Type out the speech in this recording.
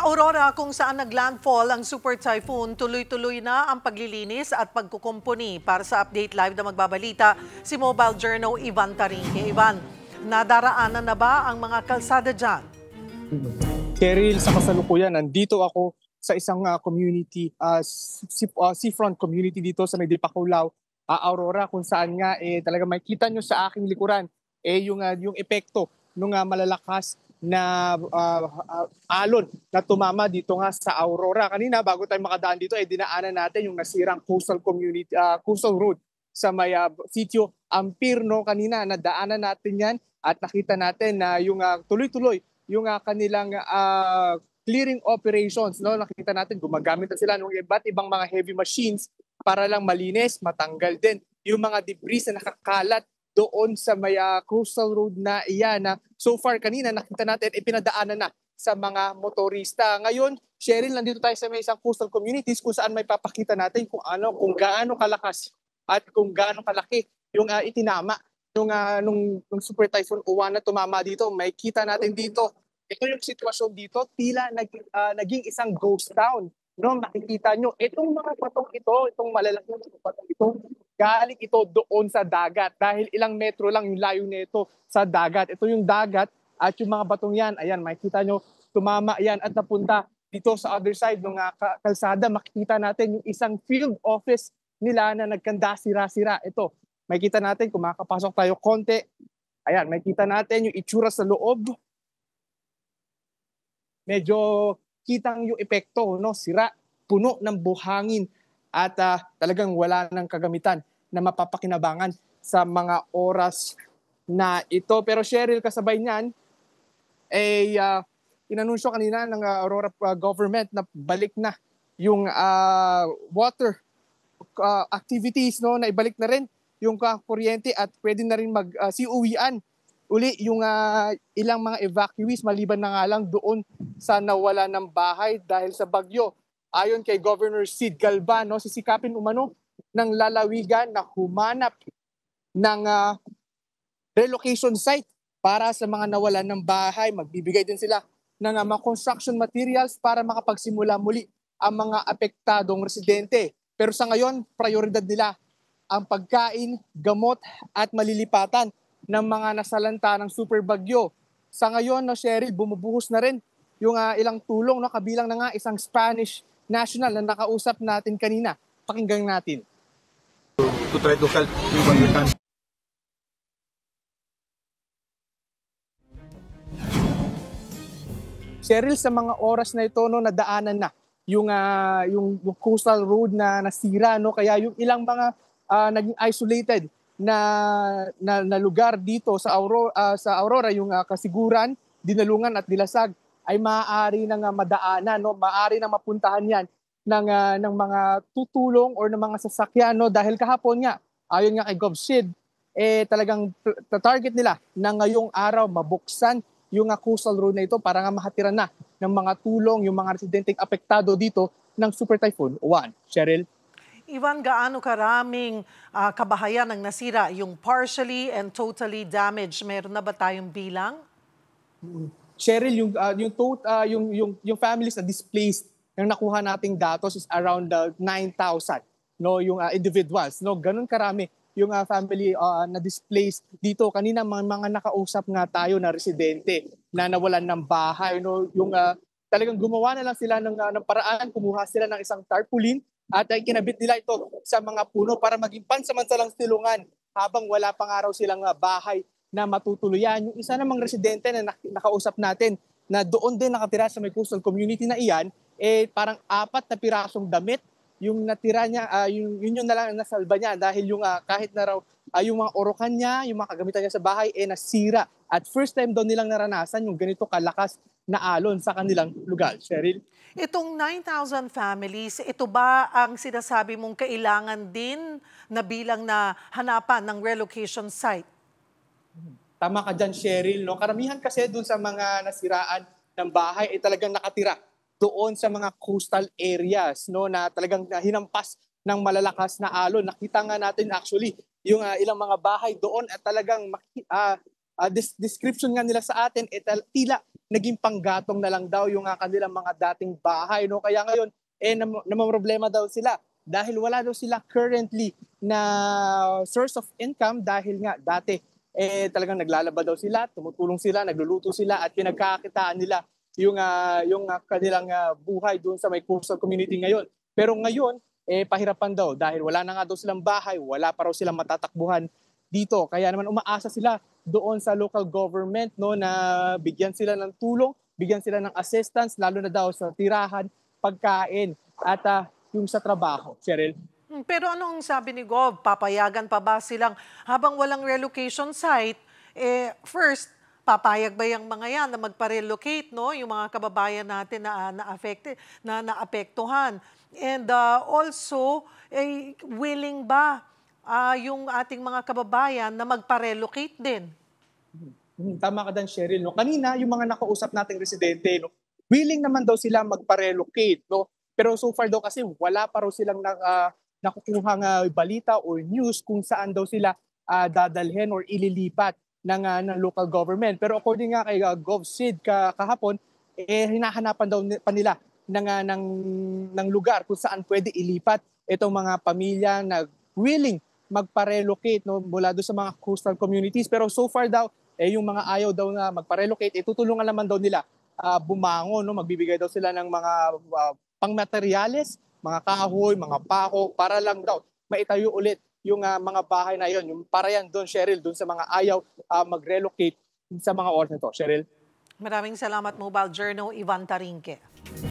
Aurora, kung saan naglandfall ang super typhoon, tuloy-tuloy na ang paglilinis at pagkukumpuni. Para sa Update Live na magbabalita, si Mobile Journal Ivan Tarinque. Ivan, nadaraanan na ba ang mga kalsada dyan? Cheryl, sa kasalukuyan, nandito ako sa isang community, seafront community dito sa May Dipakulaw, Aurora, kung saan nga talaga makita nyo sa aking likuran yung epekto ng malalakas na alon na tumama dito nga sa Aurora. Kanina bago tayo makadaan dito dinaanan natin yung nasirang coastal community coastal road sa may sitio Ampir, no? Kanina nadaanan natin yan at nakita natin na yung tuloy-tuloy yung kanilang clearing operations, no? Nakita natin gumagamit na sila ng iba't ibang mga heavy machines para lang malinis, matanggal din yung mga debris na nakakalat doon sa may coastal road na iyan na so far kanina nakita natin pinadaanan na sa mga motorista. Ngayon, Cheryl, nandito tayo sa may isang coastal communities kung saan may papakita natin kung gaano kalakas at kung gaano kalaki yung itinama nung Super Typhoon Uwan na tumama dito. May kita natin dito. Ito yung sitwasyon dito, tila naging isang ghost town. No, makikita nyo, itong mga patong ito, itong malalaking patong ito, galing ito doon sa dagat dahil ilang metro lang yung layo nito sa dagat. Ito yung dagat at yung mga batong yan, ayan, makikita nyo, tumama yan at napunta dito sa other side ng kalsada. Makikita natin yung isang field office nila na nagkanda sira-sira. Ito, makikita natin kung makakapasok tayo konti. Ayan, makikita natin yung itsura sa loob. Medyo kitang yung epekto, no? Sira, puno ng buhangin at talagang wala ng kagamitan na mapapakinabangan sa mga oras na ito. Pero Cheryl, kasabay niyan, inanunsyo kanina ng Aurora government na balik na yung water activities, no? Na ibalik na rin yung kuryente at pwede na rin mag-siuwian uli yung ilang mga evacuees maliban na nga lang doon sa nawala ng bahay dahil sa bagyo. Ayon kay Governor Sid Galvan, no, sisikapin umano ng lalawigan na humanap ng relocation site para sa mga nawalan ng bahay. Magbibigay din sila ng mga construction materials para makapagsimula muli ang mga apektadong residente. Pero sa ngayon, prioridad nila ang pagkain, gamot at malilipatan ng mga nasalanta ng super bagyo. Sa ngayon, no, Cheryl, bumubuhos na rin yung ilang tulong, no, kabilang na nga isang Spanish national na nakausap natin kanina. Pakinggan natin. To try to help everyone we can. Cheryl, sa mga oras na ito, no, nadaanan na yung coastal road na nasira, no, kaya yung ilang mga naging isolated na lugar dito sa Aurora, yung Kasiguran, Dinalungan at Dilasag ay maaari nang madaanan, no? Maaari nang mapuntahan yan ng mga tutulong or ng mga sasakyan, no? Dahil kahapon nga, ayon nga kay GovSid, talagang target nila na ngayong araw mabuksan yung coastal road na ito para nga mahatiran na ng mga tulong yung mga residenteng apektado dito ng Super Typhoon Uwan. Cheryl? Ivan, gaano karaming kabahayan ang nasira, yung partially and totally damaged? Meron na ba tayong bilang? Cheryl, yung families na displaced, yung nakuha nating datos is around 9,000, no, yung individuals, no, ganun karami yung family na displaced dito. Kanina mga nakausap nga tayo na residente na nawalan ng bahay, no, yung talagang gumawa na lang sila ng paraan, kumuha sila ng isang tarpaulin at kinabit nila ito sa mga puno para maging pansamantalang silungan habang wala pang araw silang bahay na matutuluyan. Yung isa namang residente na nakausap natin na doon din nakatira sa may coastal community na iyan, parang 4 na pirasong damit yung natira niya, yun na lang nasalba niya dahil yung kahit na raw yung mga orokan niya, yung mga kagamitan niya sa bahay nasira. At first time daw nilang naranasan yung ganito kalakas na alon sa kanilang lugar. Cheryl? Itong 9,000 families, ito ba ang sinasabi mong kailangan din na bilang na hanapan ng relocation site? Tama ka dyan, Cheryl. No? Karamihan kasi dun sa mga nasiraan ng bahay ay talagang nakatira doon sa mga coastal areas, no, na talagang hinampas ng malalakas na alon. Nakita nga natin actually yung ilang mga bahay doon at talagang description nga nila sa atin tila naging panggatong na lang daw yung kanilang mga dating bahay, no? Kaya ngayon namomroblema daw sila dahil wala daw sila currently na source of income dahil nga dati talagang naglalaba daw sila, tumutulong sila, nagluluto sila at pinagkakakitaan nila yung kanilang buhay doon sa may coastal community ngayon. Pero ngayon pahirapan daw dahil wala na nga daw silang bahay, wala pa raw silang matatakbuhan dito. Kaya naman umaasa sila doon sa local government, no, na bigyan sila ng tulong, bigyan sila ng assistance, lalo na daw sa tirahan, pagkain at yung sa trabaho. Cheryl? Pero anong sabi ni Gov? Papayagan pa ba silang habang walang relocation site? First, papayag ba yung mga yan na magpa-relocate, no? Yung mga kababayan natin na naapektuhan. And also, willing ba yung ating mga kababayan na magpa-relocate din? Tama ka dan, Cheryl. No? Kanina, yung mga nakausap nating residente, no? Willing naman daw sila magpa-relocate. No? Pero so far daw kasi wala pa raw silang nakukuhang balita or news kung saan daw sila dadalhin or ililipat ng local government. Pero according nga kay GovSid kahapon, hinahanapan daw pa nila ng lugar kung saan pwede ilipat itong mga pamilya na willing magpa-relocate, no, mula doon sa mga coastal communities. Pero so far daw, yung mga ayaw daw na magpa-relocate, tutulungan naman daw nila bumangon, no, magbibigay daw sila ng mga pangmateryales, mga kahoy, mga pako, para lang daw maitayo ulit yung mga bahay na yon. Yung para yan doon, Cheryl, doon sa mga ayaw mag-relocate sa mga oras na to. Cheryl? Maraming salamat, Mobile Journal, Ivan Tarinque.